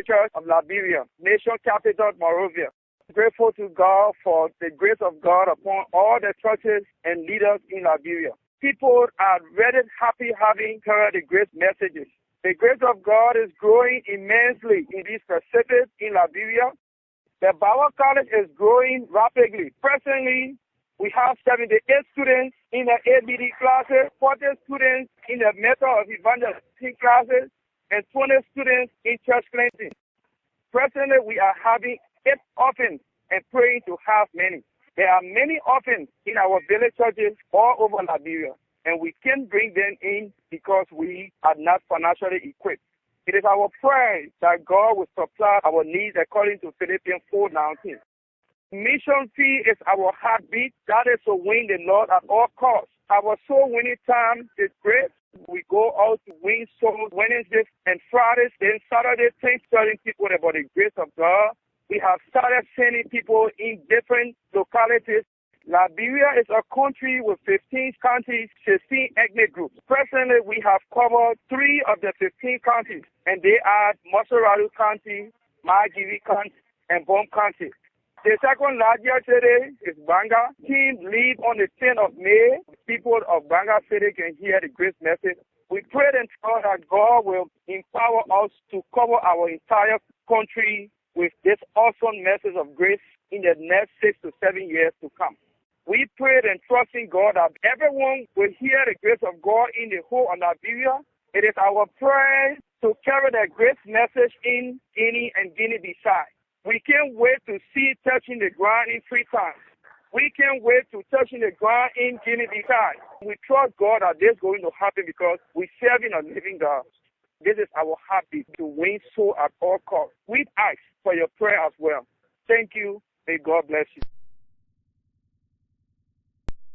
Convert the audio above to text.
Church of Liberia, nation capital Monrovia. Grateful to God for the grace of God upon all the churches and leaders in Liberia. People are very happy having heard the grace messages. The grace of God is growing immensely in this Pacific in Liberia. The Bible College is growing rapidly. Presently, we have 78 students in the ABD classes, 40 students in the Method of Evangelism classes, and 20 students in church cleansing. Presently, we are having 8 orphans and praying to have many. There are many orphans in our village churches all over Liberia, and we can't bring them in because we are not financially equipped. It is our prayer that God will supply our needs according to Philippians 4:19. Mission fee is our heartbeat. That is to win the Lord at all costs. Our soul winning time is great. We go out to win souls Wednesdays and Fridays. Then Saturday, telling people about the grace of God. We have started sending people in different localities. Liberia is a country with 15 counties, 16 ethnic groups. Presently, we have covered 3 of the 15 counties, and they are Mosorado County, Margibi County, and Bom County. The second largest city is Banga. Team leave on the 10th of May. People of Banga City can hear the grace message. We pray and trust that God will empower us to cover our entire country with this awesome message of grace in the next 6 to 7 years to come. We prayed and trust in God that everyone will hear the grace of God in the whole of Liberia. It is our prayer to carry the grace message in Guinea and Guinea-Bissau. We can't wait to see touching the ground in Freetown. We can't wait to touching the ground in Guinea-Bissau. We trust God that this is going to happen because we serve in a living God. This is our heartbeat, to win soul at all costs. We ask for your prayer as well. Thank you. May God bless you.